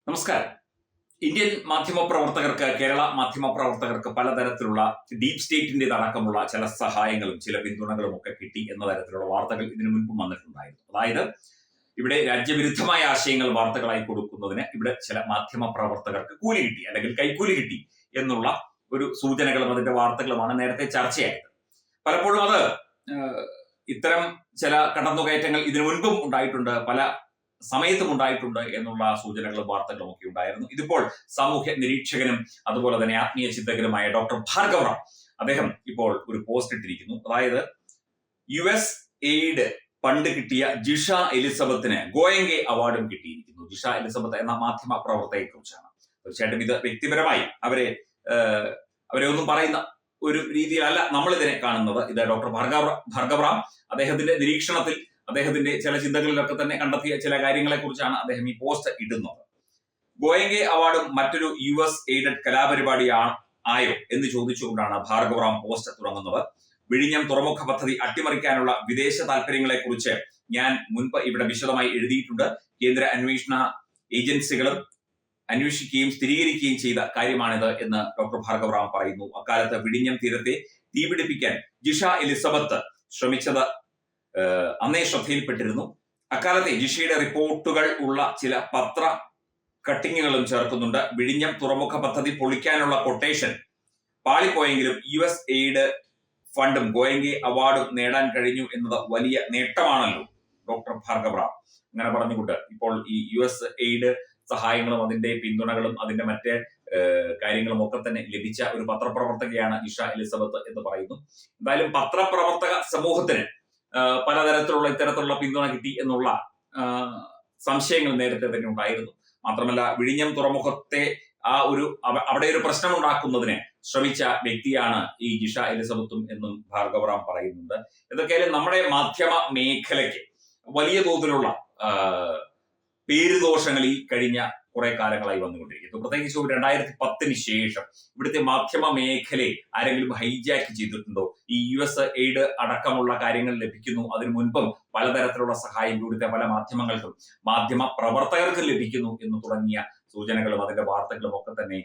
നമസ്കാരം. ഇന്ത്യൻ മാധ്യമപ്രവർത്തകർക്ക്, കേരള മാധ്യമപ്രവർത്തകർക്ക് പലതരത്തിലുള്ള ഡീപ് സ്റ്റേറ്റിൻ്റെതടക്കമുള്ള ചില സഹായങ്ങളും ചില പിന്തുണകളും ഒക്കെ കിട്ടി എന്ന തരത്തിലുള്ള വാർത്തകൾ ഇതിനു മുൻപും വന്നിട്ടുണ്ടായിരുന്നു. അതായത് ഇവിടെ രാജ്യവിരുദ്ധമായ ആശയങ്ങൾ വാർത്തകളായി കൊടുക്കുന്നതിന് ഇവിടെ ചില മാധ്യമപ്രവർത്തകർക്ക് കൂലി കിട്ടി, അല്ലെങ്കിൽ കൈക്കൂലി കിട്ടി എന്നുള്ള ഒരു സൂചനകളും അതിന്റെ വാർത്തകളുമാണ് നേരത്തെ ചർച്ചയായത്. പലപ്പോഴും അത് ഇത്തരം ചില കടന്നുകയറ്റങ്ങൾ ഇതിനു മുൻപും ഉണ്ടായിട്ടുണ്ട്, പല സമയത്തും ഉണ്ടായിട്ടുണ്ട് എന്നുള്ള സൂചനകളും വാർത്തകളും ഒക്കെ ഉണ്ടായിരുന്നു. ഇതിപ്പോൾ സാമൂഹ്യ നിരീക്ഷകനും അതുപോലെ തന്നെ ആത്മീയ ചിന്തകനുമായ ഡോക്ടർ ഭാർഗവ റാം അദ്ദേഹം ഇപ്പോൾ ഒരു പോസ്റ്റ് ഇട്ടിരിക്കുന്നു. അതായത് USAID ഫണ്ട് കിട്ടിയ ജിഷ എലിസബത്തിന് ഗോയങ്കെ അവാർഡും കിട്ടിയിരിക്കുന്നു. ജിഷ എലിസബത്ത് എന്ന മാധ്യമ പ്രവർത്തകയെ കുറിച്ചാണ്. തീർച്ചയായിട്ടും ഇത് വ്യക്തിപരമായി അവരെ ഒന്നും പറയുന്ന ഒരു രീതിയിലല്ല നമ്മൾ ഇതിനെ കാണുന്നത്. ഇത് ഡോക്ടർ ഭാർഗവ റാം അദ്ദേഹത്തിന്റെ നിരീക്ഷണത്തിൽ, അദ്ദേഹത്തിന്റെ ചില ചിന്തകളിലൊക്കെ തന്നെ കണ്ടെത്തിയ ചില കാര്യങ്ങളെ കുറിച്ചാണ് അദ്ദേഹം ഈ പോസ്റ്റ് ഇടുന്നത്. ഗോയങ്കെ അവാർഡും മറ്റൊരു USAID കലാപരിപാടി ആയോ എന്ന് ചോദിച്ചുകൊണ്ടാണ് ഭാർഗവ റാം പോസ്റ്റ് തുടങ്ങുന്നത്. വിഴിഞ്ഞം തുറമുഖ പദ്ധതി അട്ടിമറിക്കാനുള്ള വിദേശ താല്പര്യങ്ങളെ കുറിച്ച് ഞാൻ മുൻപ് ഇവിടെ വിശദമായി എഴുതിയിട്ടുണ്ട്. കേന്ദ്ര അന്വേഷണ ഏജൻസികളും അന്വേഷിക്കുകയും സ്ഥിരീകരിക്കുകയും ചെയ്ത കാര്യമാണിത് എന്ന് ഡോക്ടർ ഭാർഗവ റാം പറയുന്നു. അക്കാലത്ത് വിഴിഞ്ഞം തീരത്തെ തീപിടിപ്പിക്കാൻ ജിഷ എലിസബത്ത് ശ്രമിച്ചത് അന്നേ ശ്രദ്ധയിൽപ്പെട്ടിരുന്നു. അക്കാലത്തെ ജിഷയുടെ റിപ്പോർട്ടുകൾ ഉള്ള ചില പത്ര കട്ടിങ്ങുകളും ചേർക്കുന്നുണ്ട്. വിഴിഞ്ഞം തുറമുഖ പദ്ധതി പൊളിക്കാനുള്ള കൊട്ടേഷൻ പാളിപ്പോയെങ്കിലും USAID ഫണ്ടും ഗോയങ്കെ അവാർഡും നേടാൻ കഴിഞ്ഞു എന്നത് വലിയ നേട്ടമാണല്ലോ ഡോക്ടർ ഭാർഗവ റാം അങ്ങനെ പറഞ്ഞുകൊണ്ട് ഇപ്പോൾ ഈ USAID സഹായങ്ങളും അതിന്റെ പിന്തുണകളും അതിന്റെ മറ്റ് കാര്യങ്ങളും ഒക്കെ തന്നെ ലഭിച്ച ഒരു പത്രപ്രവർത്തകയാണ് ജിഷ എലിസബത്ത് എന്ന് പറയുന്നു. എന്തായാലും പത്രപ്രവർത്തക സമൂഹത്തിന് പലതരത്തിലുള്ള ഇത്തരത്തിലുള്ള പിന്തുണ കിട്ടി എന്നുള്ള സംശയങ്ങൾ നേരത്തെ തന്നെ ഉണ്ടായിരുന്നു. മാത്രമല്ല വിഴിഞ്ഞം തുറമുഖത്തെ അവിടെ ഒരു പ്രശ്നം ഉണ്ടാക്കുന്നതിന് ശ്രമിച്ച വ്യക്തിയാണ് ഈ ജിഷ എലിസബത്തും എന്നും ഭാർഗവ റാം പറയുന്നുണ്ട്. എന്തൊക്കെയായാലും നമ്മുടെ മാധ്യമ മേഖലയ്ക്ക് വലിയ തോതിലുള്ള പേരുദോഷങ്ങൾ ഈ കഴിഞ്ഞ കുറെ കാലങ്ങളായി വന്നുകൊണ്ടിരിക്കുന്നു. പ്രത്യേകിച്ച് 2010 ശേഷം ഇവിടുത്തെ മാധ്യമ മേഖലയെ ആരെങ്കിലും ഹൈജാക്ക് ചെയ്തിട്ടുണ്ടോ? ഈ USAID അടക്കമുള്ള കാര്യങ്ങൾ ലഭിക്കുന്നു. അതിനു മുൻപും പലതരത്തിലുള്ള സഹായം ഇവിടുത്തെ പല മാധ്യമങ്ങൾക്കും മാധ്യമ പ്രവർത്തകർക്കും ലഭിക്കുന്നു എന്ന് തുടങ്ങിയ സൂചനകളും അതിന്റെ വാർത്തകളും ഒക്കെ തന്നെ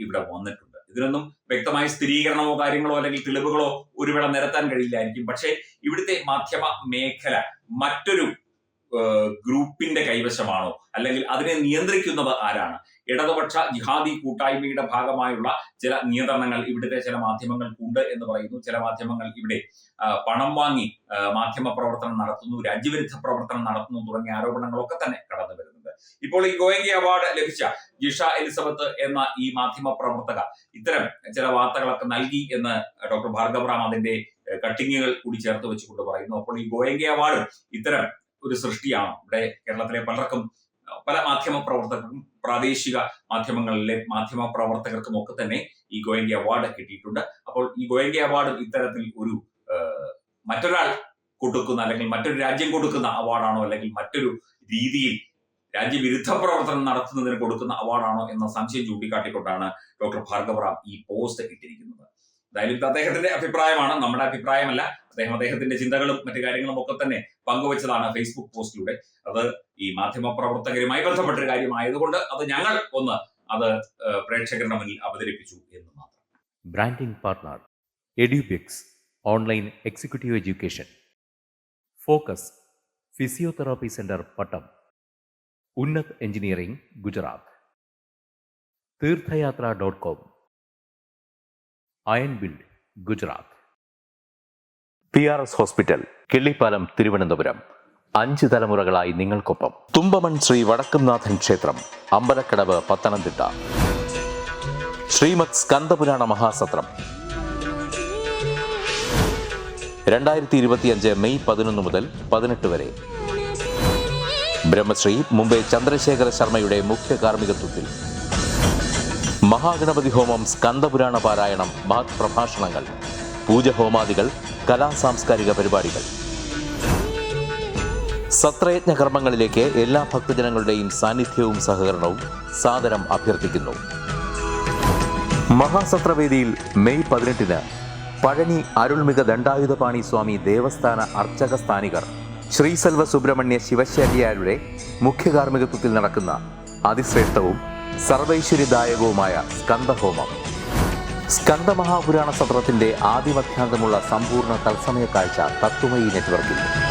ഇവിടെ വന്നിട്ടുണ്ട്. ഇതിനൊന്നും വ്യക്തമായ സ്ഥിരീകരണമോ കാര്യങ്ങളോ അല്ലെങ്കിൽ തെളിവുകളോ ഒരു വേള നിരത്താൻ കഴിയില്ലായിരിക്കും. പക്ഷേ ഇവിടുത്തെ മാധ്യമ മേഖല മറ്റൊരു ഗ്രൂപ്പിന്റെ കൈവശമാണോ, അല്ലെങ്കിൽ അതിനെ നിയന്ത്രിക്കുന്നത് ആരാണ്? ഇടതുപക്ഷ ജിഹാദി കൂട്ടായ്മയുടെ ഭാഗമായുള്ള ചില നിയന്ത്രണങ്ങൾ ഇവിടുത്തെ ചില മാധ്യമങ്ങൾക്കുണ്ട് എന്ന് പറയുന്നു. ചില മാധ്യമങ്ങൾ ഇവിടെ പണം വാങ്ങി മാധ്യമ പ്രവർത്തനം നടത്തുന്നു, രാജ്യവിരുദ്ധ പ്രവർത്തനം നടത്തുന്നു തുടങ്ങിയ ആരോപണങ്ങളൊക്കെ തന്നെ കടന്നു വരുന്നുണ്ട്. ഇപ്പോൾ ഈ ഗോയങ്കെ അവാർഡ് ലഭിച്ച ജിഷ എലിസബത്ത് എന്ന ഈ മാധ്യമ പ്രവർത്തക ഇത്തരം ചില വാർത്തകളൊക്കെ നൽകി എന്ന് ഡോക്ടർ ഭാർഗവ റാം അതിന്റെ കട്ടിങ്ങുകൾ കൂടി ചേർത്ത് വെച്ചുകൊണ്ട് പറയുന്നു. അപ്പോൾ ഈ ഗോയങ്കെ അവാർഡ് ഇത്തരം ഒരു സൃഷ്ടിയാണ്. ഇവിടെ കേരളത്തിലെ പലർക്കും, പല മാധ്യമ പ്രവർത്തകർക്കും, പ്രാദേശിക മാധ്യമങ്ങളിലെ മാധ്യമ പ്രവർത്തകർക്കും ഒക്കെ തന്നെ ഈ ഗോയങ്കെ അവാർഡ് കിട്ടിയിട്ടുണ്ട്. അപ്പോൾ ഈ ഗോയങ്കെ അവാർഡ് ഇത്തരത്തിൽ ഒരു മറ്റൊരാൾ കൊടുക്കുന്ന അല്ലെങ്കിൽ മറ്റൊരു രാജ്യം കൊടുക്കുന്ന അവാർഡാണോ, അല്ലെങ്കിൽ മറ്റൊരു രീതിയിൽ രാജ്യവിരുദ്ധ പ്രവർത്തനം നടത്തുന്നതിന് കൊടുക്കുന്ന അവാർഡാണോ എന്ന സംശയം ചൂണ്ടിക്കാട്ടിക്കൊണ്ടാണ് ഡോക്ടർ ഭാർഗവ റാം ഈ പോസ്റ്റ് ഇട്ടിരിക്കുന്നത്. എന്തായാലും ഇത് അദ്ദേഹത്തിന്റെ അഭിപ്രായമാണ്, നമ്മുടെ അഭിപ്രായമല്ല. അദ്ദേഹത്തിന്റെ ചിന്തകളും മറ്റു കാര്യങ്ങളും ഒക്കെ തന്നെ പങ്കുവച്ചതാണ് ഫേസ്ബുക്ക് പോസ്റ്റിലൂടെ. അത് ഈ മാധ്യമ പ്രവർത്തകരുമായി ബന്ധപ്പെട്ടൊരു കാര്യമായതുകൊണ്ട് ഞങ്ങൾ അത് പ്രേക്ഷകരുടെ മുന്നിൽ അവതരിപ്പിച്ചു എന്ന് മാത്രം. Branding partner Edubix online executive education, focus physiotherapy centre Pattom, Unnat engineering Gujarat, തീർത്ഥയാത്ര.com, iron build Gujarat, PRS hospital Killippalam Thiruvananthapuram. 5 തലമുറകളായി നിങ്ങൾക്കൊപ്പം. തുമ്പമൺ ശ്രീ വടക്കുംനാഥൻ ക്ഷേത്രം, അമ്പലക്കടവ്, പത്തനംതിട്ട. ശ്രീമദ് സ്കന്ദപുരാണ മഹാസത്രം 2025 മെയ് 11 മുതൽ 18 വരെ. ബ്രഹ്മശ്രീ മുംബൈ ചന്ദ്രശേഖര ശർമ്മയുടെ മുഖ്യ കാർമ്മികത്വത്തിൽ മഹാഗണപതി ഹോമം, സ്കന്ദപുരാണ പാരായണം, മഹത് പ്രഭാഷണങ്ങൾ, പൂജഹോമാദികൾ, കലാസാംസ്കാരിക പരിപാടികൾ. സത്രയജ്ഞ കർമ്മങ്ങളിലേക്ക് എല്ലാ ഭക്തജനങ്ങളുടെയും സാന്നിധ്യവും സഹകരണവും സാദരം അഭ്യർത്ഥിക്കുന്നു. മഹാസത്രവേദിയിൽ മെയ് 18 പഴനി അരുൾമിക ദണ്ഡായുധപാണി സ്വാമി ദേവസ്ഥാന അർച്ചക സ്ഥാനികർ ശ്രീസെൽവ സുബ്രഹ്മണ്യ ശിവശാരിയാരുടെ മുഖ്യ കാർമ്മികത്വത്തിൽ നടക്കുന്ന അതിശ്രേഷ്ഠവും സർവൈശ്വര്യദായകവുമായ സ്കന്ദഹോമം. സ്കന്ദമഹാപുരാണ സത്രത്തിന്റെ ആദിമധ്യാന്തമുള്ള സമ്പൂർണ്ണ തത്സമയ കാഴ്ച തത്വമയി നെറ്റ്വർക്കിൽ.